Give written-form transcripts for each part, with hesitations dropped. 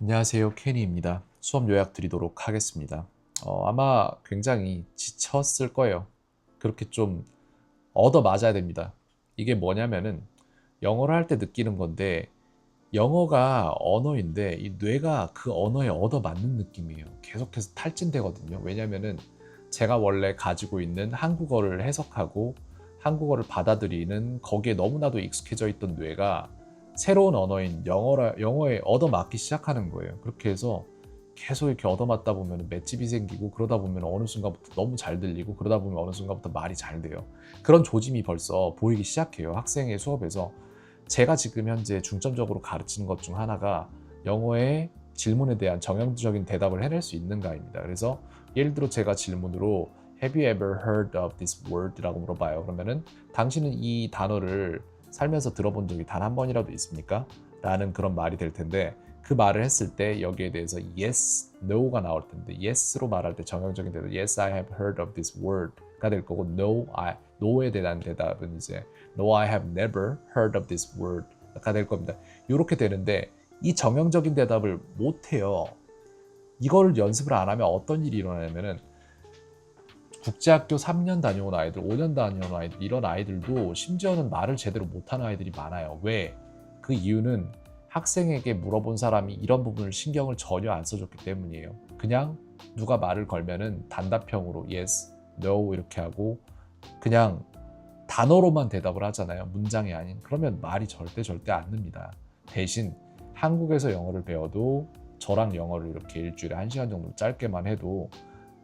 안녕하세요. 케니입니다. 수업 요약 드리도록 하겠습니다. 아마 굉장히 지쳤을 거예요. 그렇게 좀 얻어 맞아야 됩니다. 이게 뭐냐면은 영어를 할 때 느끼는 건데 영어가 언어인데 이 뇌가 그 언어에 얻어 맞는 느낌이에요. 계속해서 탈진되거든요. 왜냐면은 제가 원래 가지고 있는 한국어를 해석하고 한국어를 받아들이는 거기에 너무나도 익숙해져 있던 뇌가 새로운 언어인 영어에 얻어맞기 시작하는 거예요. 그렇게 해서 계속 이렇게 얻어맞다 보면 맷집이 생기고 그러다 보면 어느 순간부터 너무 잘 들리고 그러다 보면 어느 순간부터 말이 잘 돼요. 그런 조짐이 벌써 보이기 시작해요. 학생의 수업에서. 제가 지금 현재 중점적으로 가르치는 것 중 하나가 영어의 질문에 대한 정형적인 대답을 해낼 수 있는가입니다. 그래서 예를 들어 제가 질문으로 Have you ever heard of this word? 라고 물어봐요. 그러면은 당신은 이 단어를 살면서 들어본 적이 단 한 번이라도 있습니까? 라는 그런 말이 될 텐데 그 말을 했을 때 여기에 대해서 yes, no가 나올 텐데 yes로 말할 때 정형적인 대답 yes, I have heard of this word가 될 거고 no에 대한 대답은 이제 no, I have never heard of this word가 될 겁니다. 이렇게 되는데 이 정형적인 대답을 못 해요. 이걸 연습을 안 하면 어떤 일이 일어나냐면은 국제학교 3년 다녀온 아이들, 5년 다녀온 아이들 이런 아이들도 심지어는 말을 제대로 못하는 아이들이 많아요. 왜? 그 이유는 학생에게 물어본 사람이 이런 부분을 신경을 전혀 안 써줬기 때문이에요. 그냥 누가 말을 걸면은 단답형으로 yes, no 이렇게 하고 그냥 단어로만 대답을 하잖아요. 문장이 아닌. 그러면 말이 절대 안 늡니다. 대신 한국에서 영어를 배워도 저랑 영어를 이렇게 일주일에 1시간 정도 짧게만 해도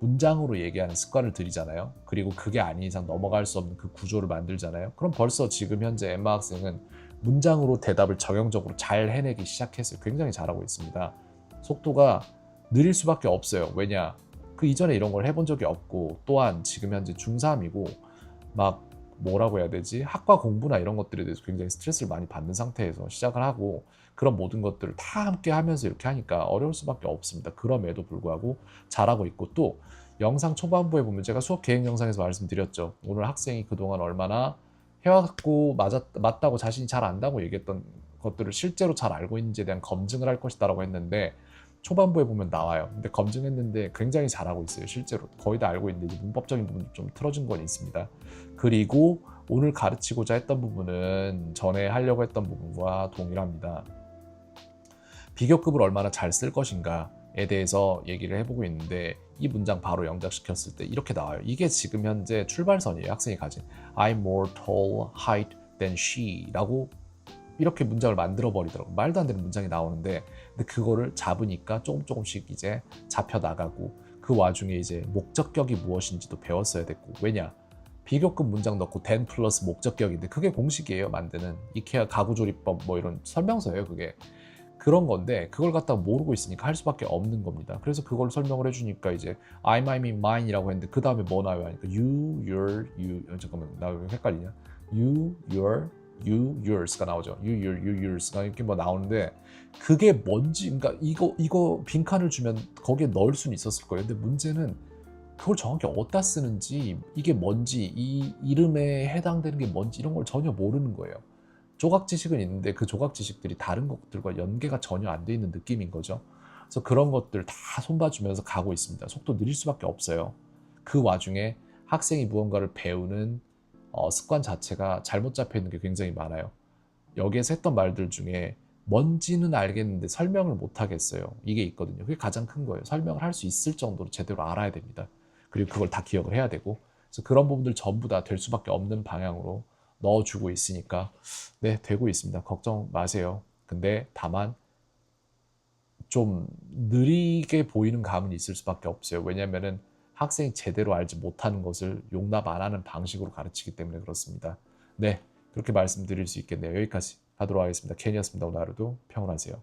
문장으로 얘기하는 습관을 들이잖아요. 그리고 그게 아닌 이상 넘어갈 수 없는 그 구조를 만들잖아요. 그럼 벌써 지금 현재 엠마 학생은 문장으로 대답을 정형적으로 잘 해내기 시작했어요. 굉장히 잘하고 있습니다. 속도가 느릴 수밖에 없어요. 왜냐? 그 이전에 이런 걸 해본 적이 없고 또한 지금 현재 중3이고 막 뭐라고 해야 되지? 학과 공부나 이런 것들에 대해서 굉장히 스트레스를 많이 받는 상태에서 시작을 하고 그런 모든 것들을 다 함께 하면서 이렇게 하니까 어려울 수밖에 없습니다. 그럼에도 불구하고 잘하고 있고 또 영상 초반부에 보면 제가 수업 계획 영상에서 말씀드렸죠. 오늘 학생이 그동안 얼마나 해왔고 맞다고 자신이 잘 안다고 얘기했던 것들을 실제로 잘 알고 있는지에 대한 검증을 할 것이다라고 했는데 초반부에 보면 나와요. 근데 검증했는데 굉장히 잘하고 있어요. 실제로 거의 다 알고 있는데 문법적인 부분이 좀 틀어진 건 있습니다. 그리고 오늘 가르치고자 했던 부분은 전에 하려고 했던 부분과 동일합니다. 비교급을 얼마나 잘 쓸 것인가에 대해서 얘기를 해보고 있는데 이 문장 바로 영작시켰을 때 이렇게 나와요. 이게 지금 현재 출발선이에요. 학생이 가진 I'm more tall height than she 라고 이렇게 문장을 만들어 버리더라고. 말도 안 되는 문장이 나오는데 근데 그거를 잡으니까 조금씩 이제 잡혀 나가고 그 와중에 이제 목적격이 무엇인지도 배웠어야 됐고 왜냐? 비교급 문장 넣고 then 플러스 목적격인데 그게 공식이에요. 만드는 이케아 가구조리법 뭐 이런 설명서예요. 그게 그런 건데 그걸 갖다가 모르고 있으니까 할 수밖에 없는 겁니다. 그래서 그걸 설명을 해주니까 이제 I, mine, mine이라고 했는데 그 다음에 뭐 나와요? 하니까 you, your, you 잠깐만 나 왜 헷갈리냐? you, your, you, yours가 나오죠. you, your, you, yours가 이렇게 뭐 나오는데 그게 뭔지 그러니까 이거 빈칸을 주면 거기에 넣을 수는 있었을 거예요. 근데 문제는 그걸 정확히 어디다 쓰는지 이게 뭔지 이 이름에 해당되는 게 뭔지 이런 걸 전혀 모르는 거예요. 조각 지식은 있는데 그 조각 지식들이 다른 것들과 연계가 전혀 안 돼 있는 느낌인 거죠. 그래서 그런 것들 다 손봐주면서 가고 있습니다. 속도 느릴 수밖에 없어요. 그 와중에 학생이 무언가를 배우는 습관 자체가 잘못 잡혀 있는 게 굉장히 많아요. 여기에서 했던 말들 중에 뭔지는 알겠는데 설명을 못 하겠어요. 이게 있거든요. 그게 가장 큰 거예요. 설명을 할 수 있을 정도로 제대로 알아야 됩니다. 그리고 그걸 다 기억을 해야 되고 그래서 그런 부분들 전부 다 될 수밖에 없는 방향으로 넣어주고 있으니까 네, 되고 있습니다. 걱정 마세요. 근데 다만 좀 느리게 보이는 감은 있을 수밖에 없어요. 왜냐면은 학생이 제대로 알지 못하는 것을 용납 안 하는 방식으로 가르치기 때문에 그렇습니다. 네, 그렇게 말씀드릴 수 있겠네요. 여기까지 하도록 하겠습니다. 켄이었습니다. 오늘 하루도 평온하세요.